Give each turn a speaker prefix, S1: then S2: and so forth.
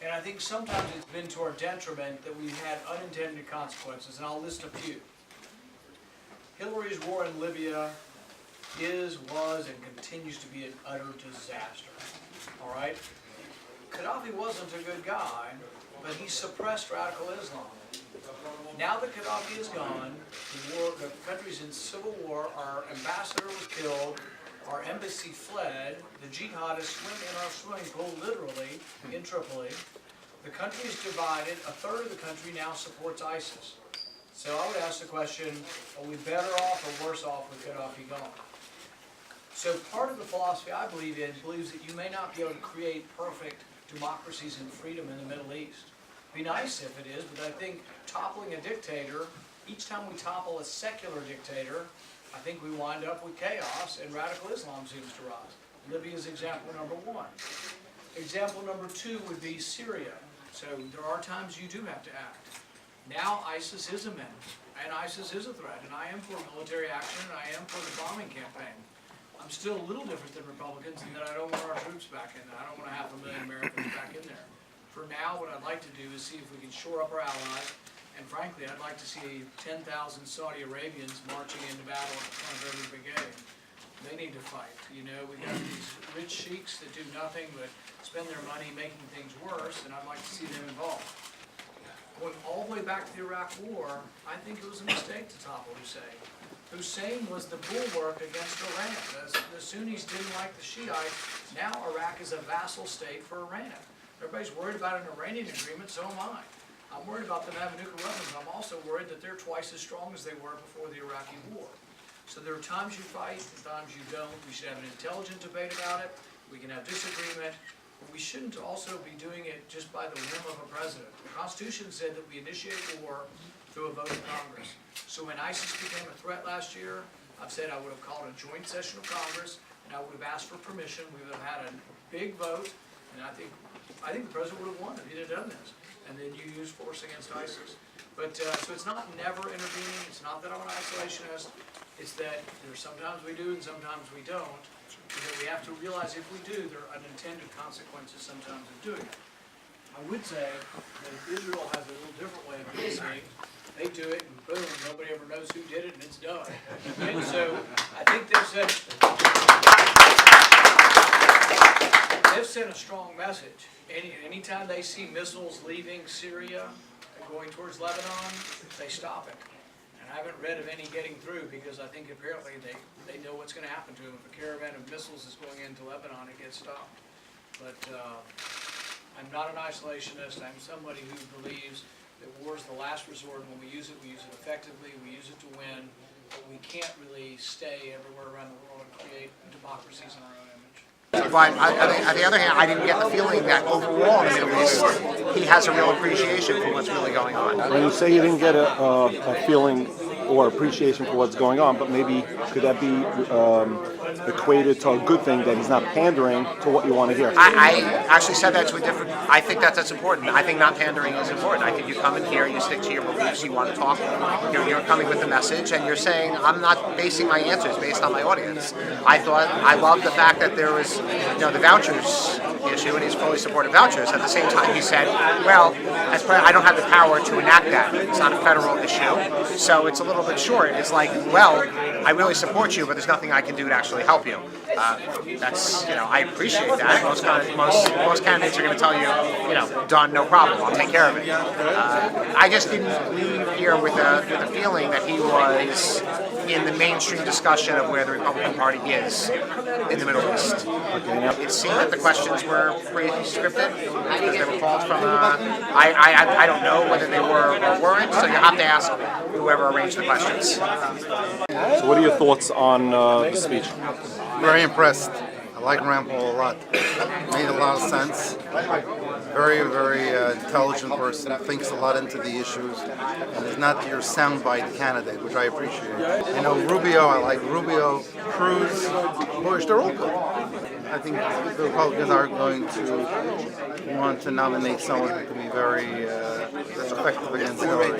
S1: And I think sometimes it's been to our detriment that we've had unintended consequences, and I'll list a few. Hillary's war in Libya was, and continues to be an utter disaster. All right? Gaddafi wasn't a good guy, but he suppressed radical Islam. Now that Gaddafi is gone, the country's in civil war, our ambassador was killed, our embassy fled, the jihadists swim in our swimming pool, literally, in Tripoli. The country is divided. A third of the country now supports ISIS. So I would ask the question, are we better off or worse off with Gaddafi gone? So part of the philosophy I believe in believes that you may not be able to create perfect democracies and freedom in the Middle East. It'd be nice if it is, but I think toppling a dictator, each time we topple a secular dictator, I think we wind up with chaos and radical Islam seems to rise. Libya is example number one. Example number two would be Syria. So there are times you do have to act. Now ISIS is a menace, and ISIS is a threat, and I am for military action, and I am for the bombing campaign. I'm still a little different than Republicans in that I don't want our troops back in there. I don't want 500,000 Americans back in there. For now, what I'd like to do is see if we can shore up our allies, and frankly, I'd like to see 10,000 Saudi Arabians marching into battle at the front of every brigade. They need to fight. You know, we got these rich sheiks that do nothing but spend their money making things worse, and I'd like to see them involved. Going all the way back to the Iraq War, I think it was a mistake to topple Hussein. Hussein was the bulwark against Iran. The Sunnis didn't like the Shiites. Now Iraq is a vassal state for Iran. Everybody's worried about an Iranian agreement, so am I. I'm worried about them having nuclear weapons. I'm also worried that they're twice as strong as they were before the Iraqi war. So there are times you fight and times you don't. We should have an intelligent debate about it. We can have disagreement. But we shouldn't also be doing it just by the whim of a president. The Constitution said that we initiate war through a vote of Congress. So when ISIS became a threat last year, I've said I would have called a joint session of Congress and I would have asked for permission. We would have had a big vote, and I think the president would have won if he'd have done this. And then you use force against ISIS. But so it's not never intervening. It's not that I'm an isolationist. It's that there's sometimes we do and sometimes we don't. And that we have to realize if we do, there are unintended consequences sometimes of doing it. I would say that Israel has a little different way of doing it. They do it and boom, nobody ever knows who did it and it's done. And so I think they've sent a strong message. Anytime they see missiles leaving Syria and going towards Lebanon, they stop it. And I haven't read of any getting through because I think apparently they know what's going to happen to them. If a caravan of missiles is going into Lebanon, it gets stopped. But I'm not an isolationist. I'm somebody who believes that war is the last resort. When we use it effectively. We use it to win. But we can't really stay everywhere around the world and create democracies in our own image.
S2: But on the other hand, I didn't get the feeling that overall in the Middle East, he has a real appreciation for what's really going on.
S3: When you say you didn't get a feeling or appreciation for what's going on, but maybe could that be equated to a good thing that he's not pandering to what you want to hear?
S2: I actually said that to a different. I think that's important. I think not pandering is important. I think you come in here, you stick to your beliefs, you want to talk. You're coming with a message, and you're saying I'm not basing my answers based on my audience. I loved the fact that there was, the vouchers issue, and he's fully supportive vouchers. At the same time, he said, well, as I don't have the power to enact that. It's not a federal issue, so it's a little bit short. It's like, well, I really support you, but there's nothing I can do to actually help you. That's, I appreciate that. Most candidates are going to tell you, done, no problem, I'll take care of it. I just didn't leave here with a feeling that he was in the mainstream discussion of where the Republican Party is in the Middle East. It seemed that the questions were pre-scripted because they were called from I don't know whether they were or weren't, so you have to ask whoever arranged the questions.
S3: So what are your thoughts on the speech?
S4: Very impressed. I like Rand Paul a lot. Made a lot of sense. Very, very intelligent person. Thinks a lot into the issues. And is not your soundbite candidate, which I appreciate. Rubio, I like Rubio, Cruz, Bush, they're all good. I think the Republicans are going to want to nominate someone who can be very effective against Hillary.